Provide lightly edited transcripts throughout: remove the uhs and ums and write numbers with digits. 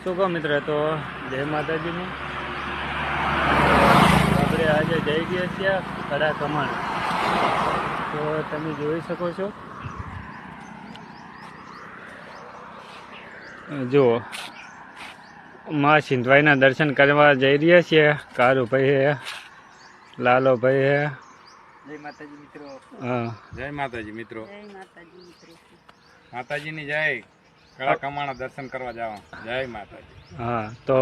શું કહો મિત્ર, તો જય માતાજીની. આપણે આજે જઈ ગયા છીએ કડા કમાણ. તો તમે જોઈ શકો છો, જુઓ માં સિંધવાઈના દર્શન કરવા જઈ રહ્યા છીએ. કારુભાઈ હે, લાલોભાઈ હે. જય માતાજી મિત્રો. હા, જય માતાજી મિત્રો. જય માતાજી મિત્રો. માતાજીની જય. કડા કમાણા દર્શન કરવા જાવ. જય માતાજી. હા, તો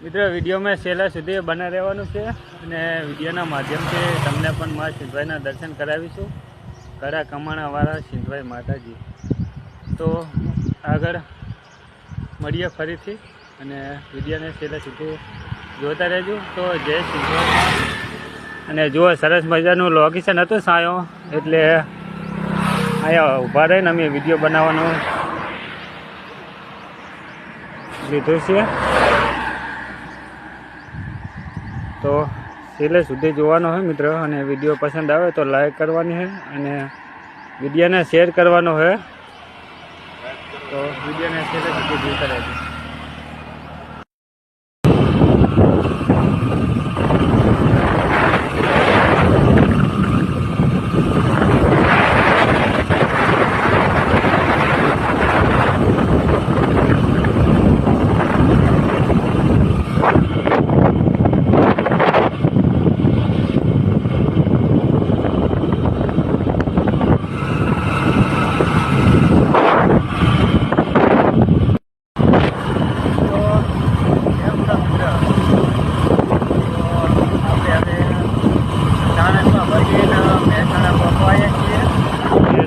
મિત્રો વિડીયોમાં છેલ્લા સુધી બના રહેવાનું છે અને વિડીયોના માધ્યમથી તમને પણ માં સિંધવાઈના દર્શન કરાવીશું. કડા કમાણાવાળા સિંધવાઈ માતાજી. તો આગળ મળીએ ફરીથી અને વિડીયોને છેલ્લા સુધી જોતા રહેજો. તો જય સિંધવાઈ. અને જુઓ, સરસ મજાનું લોકેશન હતું સાયો, એટલે અહીંયા ઊભા રહીને અમે વિડીયો બનાવવાનું લીધું છે. તો છેલ્લે સુધી જોવાનો હોય મિત્ર, અને વિડીયો પસંદ આવે તો લાઈક કરવાની છે અને વિડીયોને શેર કરવાનો છે. તો વિડીયોને છેલ્લે સુધી જોતા રહેજો.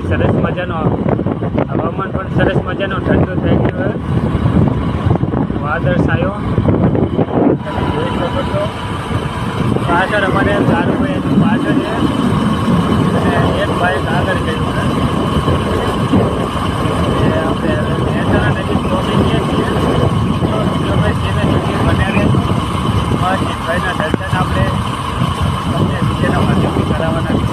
સરસ મજાનો હવામાન પણ સરસ મજાનો ઠંડુ થઈ ગયું છે. વાદળ છાયો તમે જોઈ શકો છો. પાછળ અમારે કારુભાઈ એનું પાછળ છે અને એક બાઈક આગળ ગયું છે. આપણે મહેસાણા નજીક પહોંચી ગયા છીએ. તો ભાઈ તેને નજીક બન્યા રહે સિંધવાઈના દર્શન આપણે તમને વિડીયોના માધ્યમથી કરાવવાના છે.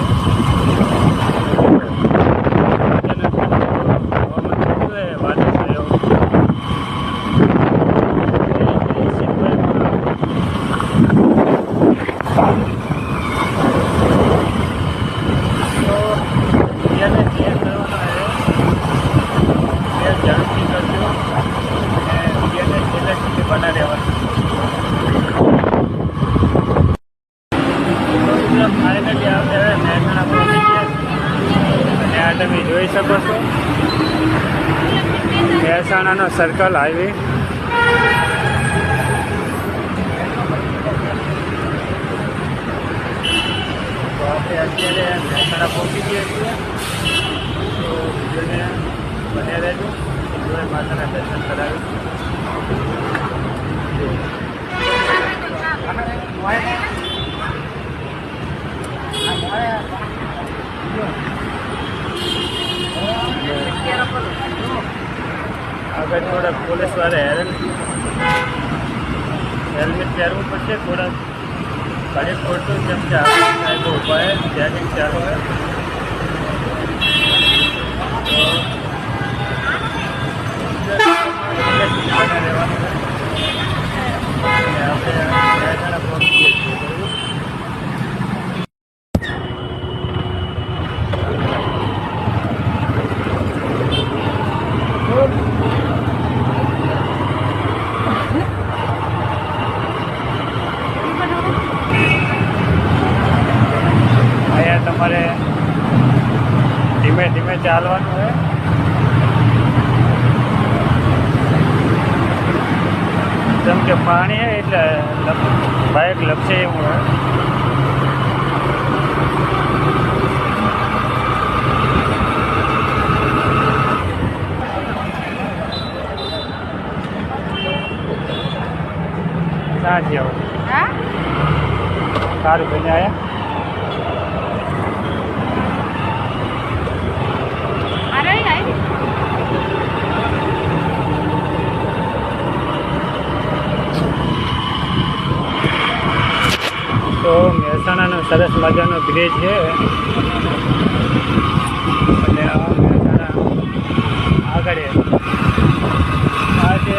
તમે જોઈ શકો છો મહેસાણાનો સર્કલ હાઈવે. તો આપણે અત્યારે મહેસાણા પહોંચી ગયા છીએ. તો વિડીયોને બન્યા રહેજો. વિડીયો માતાના દર્શન કરાવીશું. આગળ થોડાક પોલીસ વાળા હેલ્મેટ પહેરવું પડશે. થોડાક ગાડી ખોટું જેમ કે સાહેબ ઉભા હોય, ચેકિંગ ચાલુ હોય. આપણે પહોંચીએ છીએ. અહીંયા તમારે ધીમે ધીમે ચાલવાનું હોય. જેમ કે પાણી હોય એટલે બાઇક લપસે એવું હોય. સાચી આવું સારું ભાઈને આવ્યા. તો મહેસાણાનો સરસ મજાનો બ્રિજ છે અને આ મહેસાણા આગળ આ જે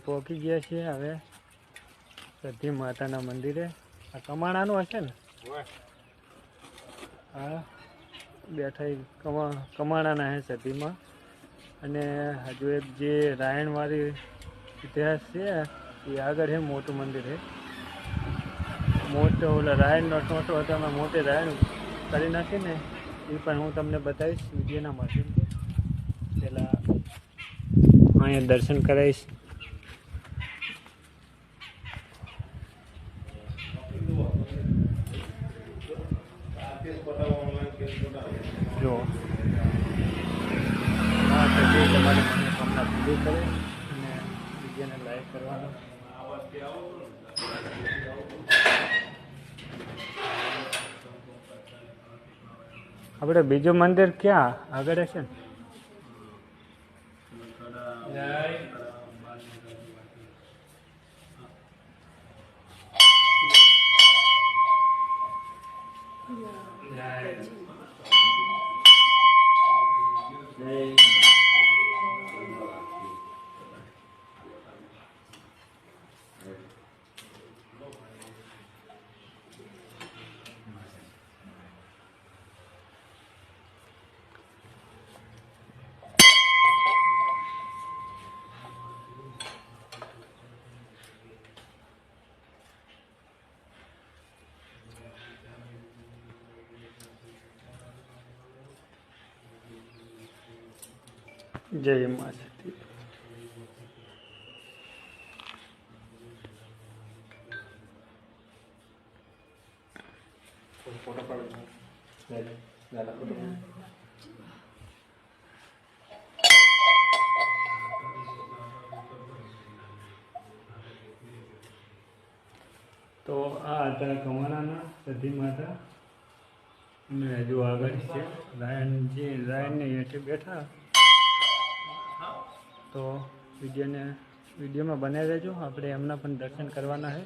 પહોંચી ગયા છીએ હવે સતી માતાના મંદિરે. આ કમાણાનું હશે ને? હા, બેઠા કમાણાના હે સતીમાં. અને હજુ એક જે રાયણવાળી ઇતિહાસ છે એ આગળ છે, મોટું મંદિર છે. મોટો ઓલા રાયણનો ટોટો હતો, એમાં મોટી રાયણ કરી નાખી ને એ પણ હું તમને બતાવીશ વિડીયોના માધ્યમથી. પહેલાં અહીંયા દર્શન કરાવીશ. જો હા તો જે તમારી મનોકામના પૂરી કરે અને વિડીયોને લાઈક કરવાનો. આપણે બીજું મંદિર ક્યાં આગળ હશે ને? જય મા સતી. તો આ હતા કમાણાના સતી માતા. અને હજુ આગળ છે રાયણની હેઠે બેઠા. તો વિડીયોમાં બનાવી રહેજો. આપણે એમના પણ દર્શન કરવાના છે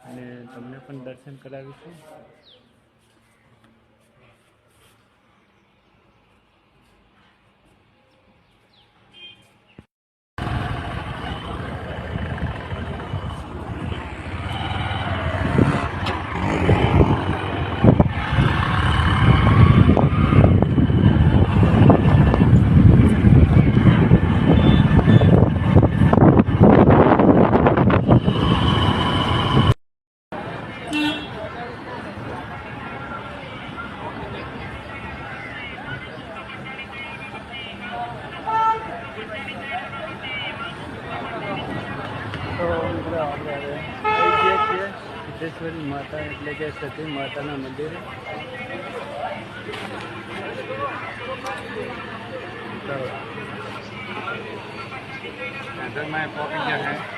અને તમને પણ દર્શન કરાવીશું. તો મિત્રો આપણે હવે આવી ગયા છીએ સિદ્ધેશ્વરી માતા એટલે કે સતી માતાના મંદિરે.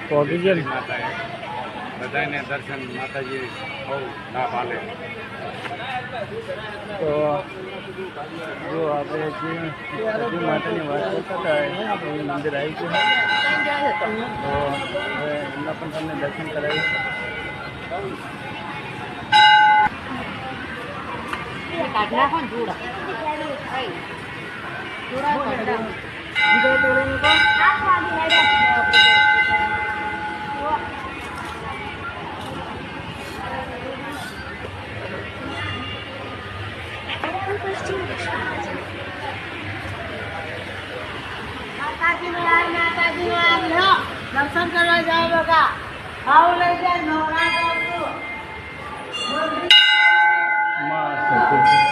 પહોંચી ગયા માતા બધાને દર્શન માતાજી બહુ લાભ આલે. તો જો આપણે જે સતી માતાની વાત કરતા હતા એ મંદિર આવી ગયું. તો હવે એમના પણ તમને દર્શન કરાવીશ. દર્શન કરવા જાવ બકા આવ લઈ જાય માં સતી.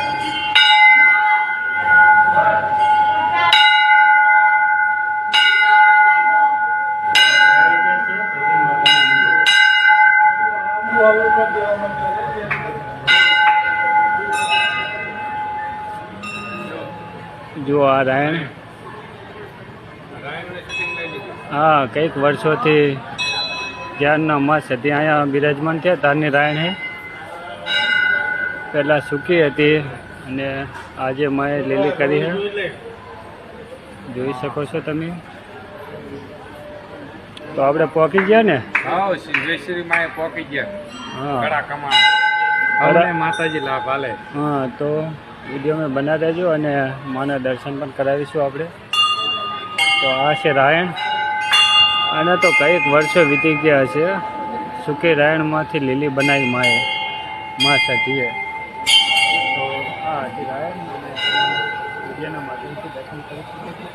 જો આ રાયણ હા કંઈક વર્ષોથી જ્ઞાનના માં સતી અહીંયા બિરાજમાન થયા તારની રાયણ હે. પહેલાં સૂકી હતી અને આજે માએ લીલી કરી છે, જોઈ શકો છો તમે. તો આપણે પહોંચી ગયા ને? હા, સિદ્ધેશ્વરી માએ પહોંચી ગયા. હા કડા કમાણા હવે માતાજી લાભ આલે. હા, તો વિડીયો મેં બના દેજો અને માના દર્શન પણ કરાવીશું આપણે. તો આ છે રાયણ અને તો કંઈક વર્ષો વીતી ગયા હશે સૂકી રાયણમાંથી લીલી બનાવી માએ મા સતીએ. તો આ હતી રાયણ અને વિડીયોના માધ્યમથી દર્શન કરી શકે છે.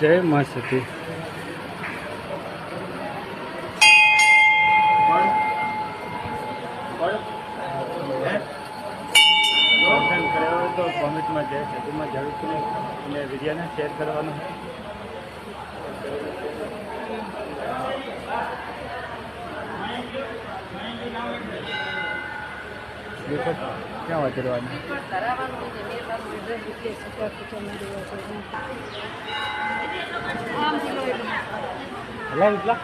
જય મા સતી. દર્શન કર્યા હોય તો કોમેન્ટમાં જય સતીમાં જરૂરથી અને વિડીયોને શેર કરવાનું. દેખો ક્યાં વાંચવાનું એટલા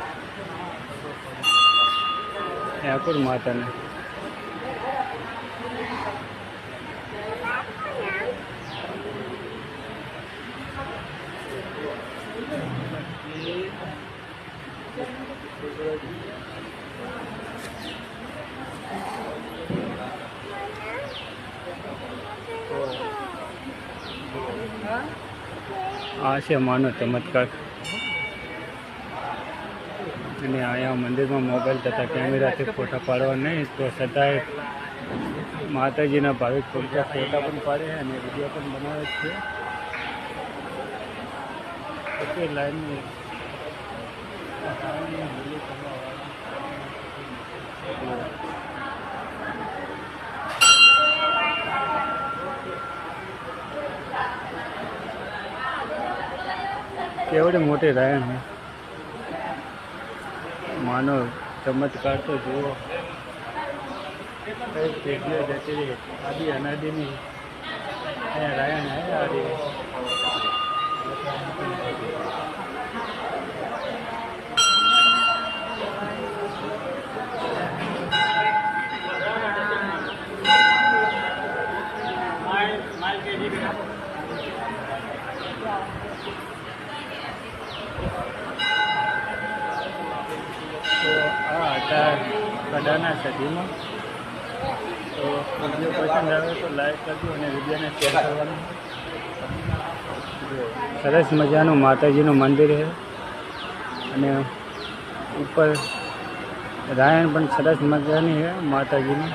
ઠાકોર માતાને આ છે માનો ચમત્કાર. અને અહીંયા મંદિરમાં મોબાઈલ તથા કેમેરાથી ફોટા પાડવા નહીં તો છતાંય માતાજીના ભાવિક ભક્તો ફોટા પણ પાડે અને વિડીયો પણ બનાવે છે. પછી લાઈનની કેવડી મોટી રાયણ છે. માનો ચમત્કાર તો જુઓ. કઈ પેઢીઓ જતી રહી આદિ અનાદિની અહીંયા રાયણ હે આદિ. તો આ હતા કડાના સદીમાં. તો વિડીયો પસંદ આવે તો લાઈક કરજો અને વિડીયોને શેર કરવાનું. સરસ મજાનું માતાજીનું મંદિર છે અને ઉપર રાયણ પણ સરસ મજાની છે માતાજીની.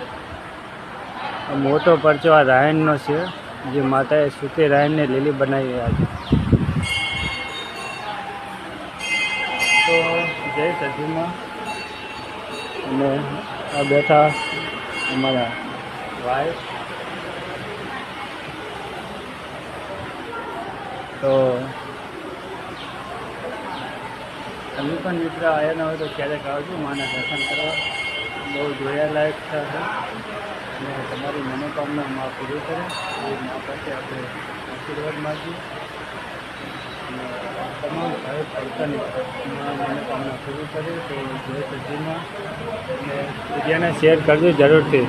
મોટો પરચો આ રાયણનો છે જે માતાએ સૂકી રાયણને લીલી બનાવી રહ્યા છે. તો જય સતીમાં. અને આ બેઠા અમારા વાઈફ. તો તમે પણ મિત્ર આવ્યા ના હોય તો ક્યારેક આવજો માના દર્શન કરવા. બહુ જોયા લાયક છે અને તમારી મનોકામના માં પૂરી કરે એ મા પાસે આપણે આશીર્વાદ માગીએ. અને તમામ ભાઈ ભક્તોની મનોકામના પૂરી કરે. તો જય સતીમાં અને વિડીયોને શેર કરજો જરૂરથી.